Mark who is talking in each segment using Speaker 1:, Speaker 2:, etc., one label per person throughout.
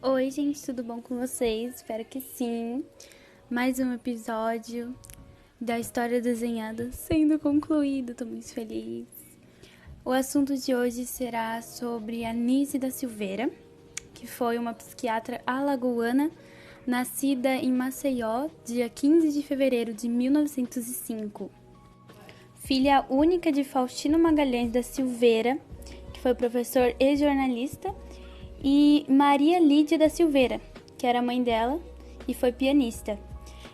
Speaker 1: Oi, gente, tudo bom com vocês? Espero que sim. Mais um episódio da história desenhada sendo concluído, tô muito feliz. O assunto de hoje será sobre a Nise da Silveira, que foi uma psiquiatra alagoana nascida em Maceió, dia 15 de fevereiro de 1905. Filha única de Faustino Magalhães da Silveira, que foi professor e jornalista, e Maria Lídia da Silveira, que era a mãe dela e foi pianista.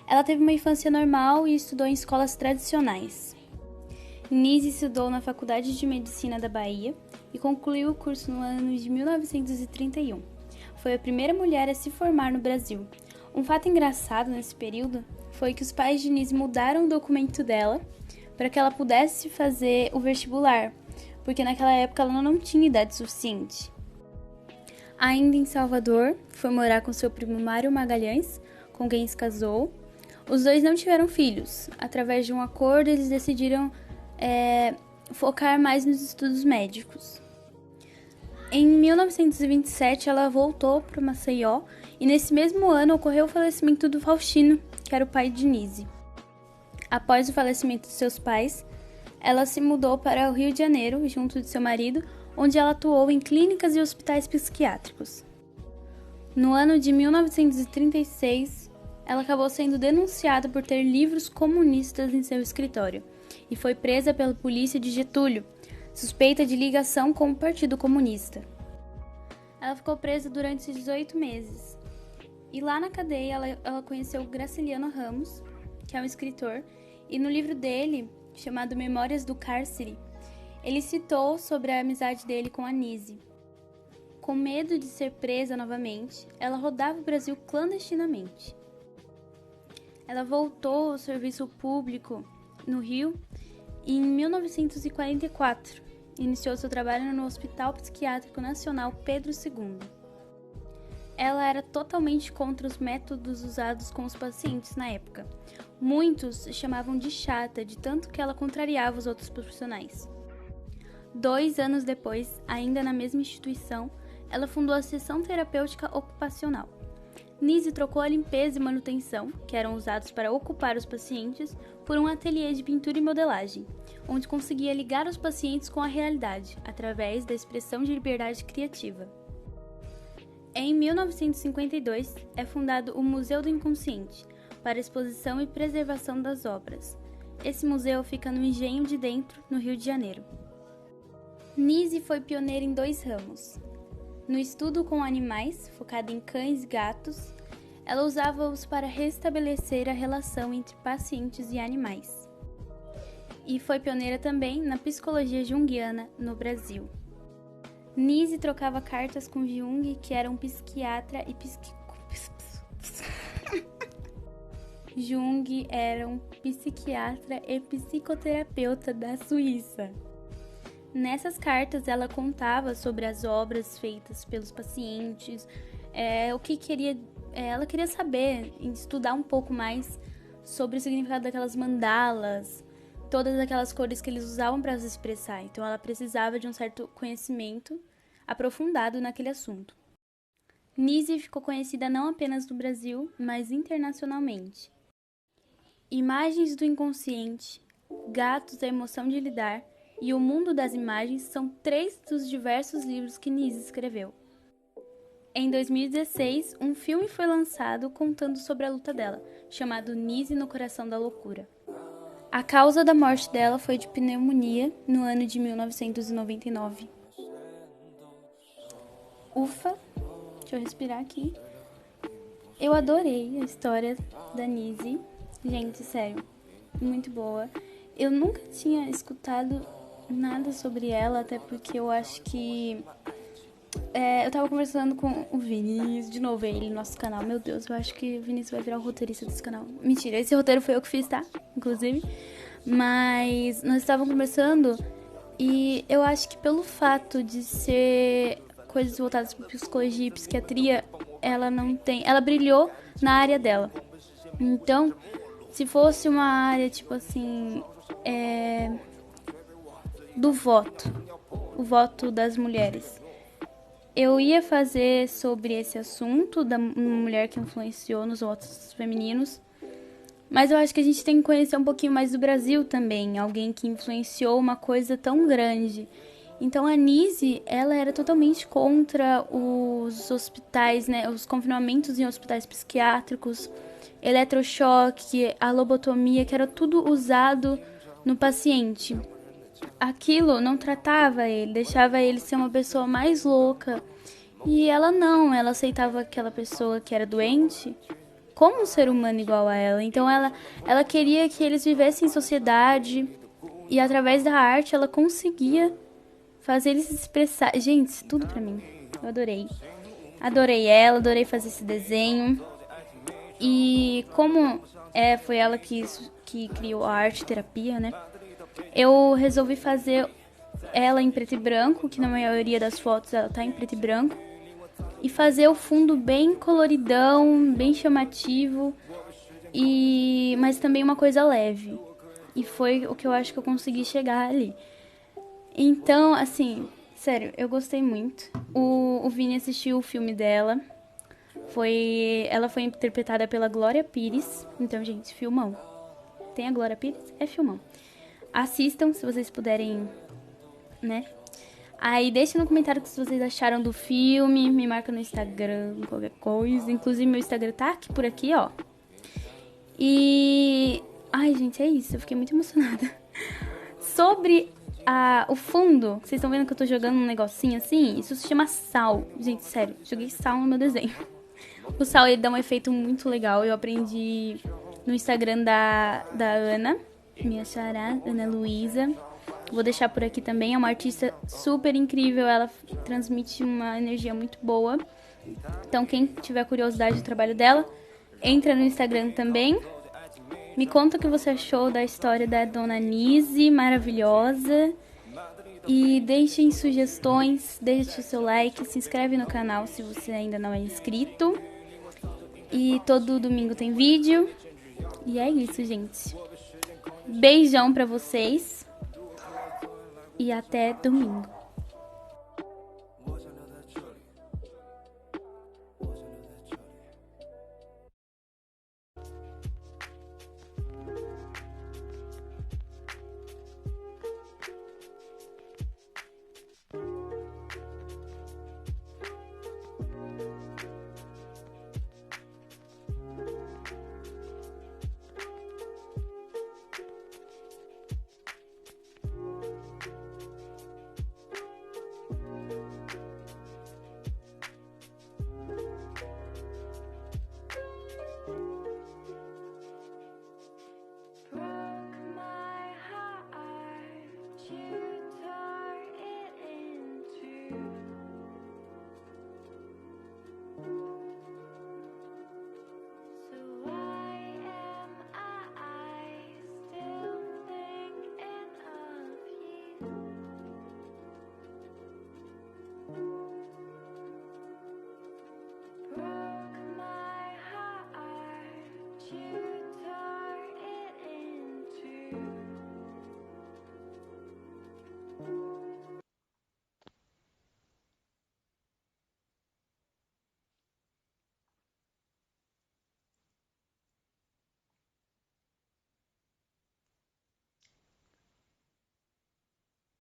Speaker 1: Ela teve uma infância normal e estudou em escolas tradicionais. Nise estudou na Faculdade de Medicina da Bahia e concluiu o curso no ano de 1931. Foi a primeira mulher a se formar no Brasil. Um fato engraçado nesse período foi que os pais de Nise mudaram o documento dela para que ela pudesse fazer o vestibular, porque naquela época ela não tinha idade suficiente. Ainda em Salvador, foi morar com seu primo Mário Magalhães, com quem se casou. Os dois não tiveram filhos. Através de um acordo, eles decidiram focar mais nos estudos médicos. Em 1927, ela voltou para Maceió e nesse mesmo ano ocorreu o falecimento do Faustino, que era o pai de Nise. Após o falecimento de seus pais, ela se mudou para o Rio de Janeiro, junto de seu marido, onde ela atuou em clínicas e hospitais psiquiátricos. No ano de 1936, ela acabou sendo denunciada por ter livros comunistas em seu escritório e foi presa pela polícia de Getúlio, suspeita de ligação com o Partido Comunista. Ela ficou presa durante 18 meses. E lá na cadeia ela conheceu Graciliano Ramos, que é um escritor, e no livro dele, chamado Memórias do Cárcere, ele citou sobre a amizade dele com a Nise. Com medo de ser presa novamente, ela rodava o Brasil clandestinamente. Ela voltou ao serviço público no Rio e em 1944 iniciou seu trabalho no Hospital Psiquiátrico Nacional Pedro II. Ela era totalmente contra os métodos usados com os pacientes na época. Muitos chamavam de chata, de tanto que ela contrariava os outros profissionais. 2 anos depois, ainda na mesma instituição, ela fundou a Seção Terapêutica Ocupacional. Nise trocou a limpeza e manutenção, que eram usados para ocupar os pacientes, por um ateliê de pintura e modelagem, onde conseguia ligar os pacientes com a realidade, através da expressão de liberdade criativa. Em 1952, é fundado o Museu do Inconsciente, para exposição e preservação das obras. Esse museu fica no Engenho de Dentro, no Rio de Janeiro. Nise foi pioneira em 2 ramos. No estudo com animais, focado em cães e gatos, ela usava-os para restabelecer a relação entre pacientes e animais. E foi pioneira também na psicologia junguiana no Brasil. Nise trocava cartas com Jung, que era um psiquiatra e Jung era um psiquiatra e psicoterapeuta da Suíça. Nessas cartas, ela contava sobre as obras feitas pelos pacientes, ela queria saber, estudar um pouco mais sobre o significado daquelas mandalas, todas aquelas cores que eles usavam para se expressar. Então, ela precisava de um certo conhecimento aprofundado naquele assunto. Nise ficou conhecida não apenas no Brasil, mas internacionalmente. Imagens do Inconsciente, Gatos, a Emoção de Lidar e O Mundo das Imagens são 3 dos diversos livros que Nise escreveu. Em 2016, um filme foi lançado contando sobre a luta dela, chamado Nise no Coração da Loucura. A causa da morte dela foi de pneumonia no ano de 1999. Ufa, deixa eu respirar aqui. Eu adorei a história da Nise. Gente, sério, muito boa. Eu nunca tinha escutado nada sobre ela, até porque eu acho que... eu tava conversando com o Vinícius, de novo ele no nosso canal. Meu Deus, eu acho que o Vinícius vai virar o roteirista desse canal. Mentira, esse roteiro foi eu que fiz, tá? Inclusive. Mas nós estávamos conversando e eu acho que pelo fato de ser coisas voltadas para psicologia e psiquiatria, ela brilhou na área dela. Então, se fosse uma área, tipo assim, do voto, o voto das mulheres, eu ia fazer sobre esse assunto da mulher que influenciou nos votos femininos, mas eu acho que a gente tem que conhecer um pouquinho mais do Brasil também, alguém que influenciou uma coisa tão grande. Então a Nise, ela era totalmente contra os hospitais, né, os confinamentos em hospitais psiquiátricos, eletrochoque, a lobotomia, que era tudo usado no paciente. Aquilo não tratava ele, deixava ele ser uma pessoa mais louca. E ela não, ela aceitava aquela pessoa que era doente como um ser humano igual a ela. Então ela queria que eles vivessem em sociedade e através da arte ela conseguia fazer eles se expressar. Gente, tudo pra mim. Eu adorei. Adorei ela, adorei fazer esse desenho. E como foi ela que criou a arte terapia, né? Eu resolvi fazer ela em preto e branco, que na maioria das fotos ela tá em preto e branco. E fazer o fundo bem coloridão, bem chamativo, mas também uma coisa leve. E foi o que eu acho que eu consegui chegar ali. Então, assim, sério, eu gostei muito. O Vini assistiu o filme dela. Ela foi interpretada pela Glória Pires. Então, gente, filmão. Tem a Glória Pires? É filmão. Assistam, se vocês puderem, né? Aí deixa no comentário o que vocês acharam do filme. Me marca no Instagram, qualquer coisa. Inclusive, meu Instagram tá aqui, por aqui, ó. E... ai, gente, é isso. Eu fiquei muito emocionada. Sobre o fundo, vocês estão vendo que eu tô jogando um negocinho assim? Isso se chama sal. Gente, sério, joguei sal no meu desenho. O sal, ele dá um efeito muito legal. Eu aprendi no Instagram da Ana, minha xará, Ana Luísa. Vou deixar por aqui também. É uma artista super incrível. Ela transmite uma energia muito boa. Então, quem tiver curiosidade do trabalho dela, entra no Instagram também. Me conta o que você achou da história da Dona Nise, maravilhosa. E deixem sugestões, deixe o seu like, se inscreve no canal se você ainda não é inscrito. E todo domingo tem vídeo. E é isso, gente. Beijão pra vocês. E até domingo.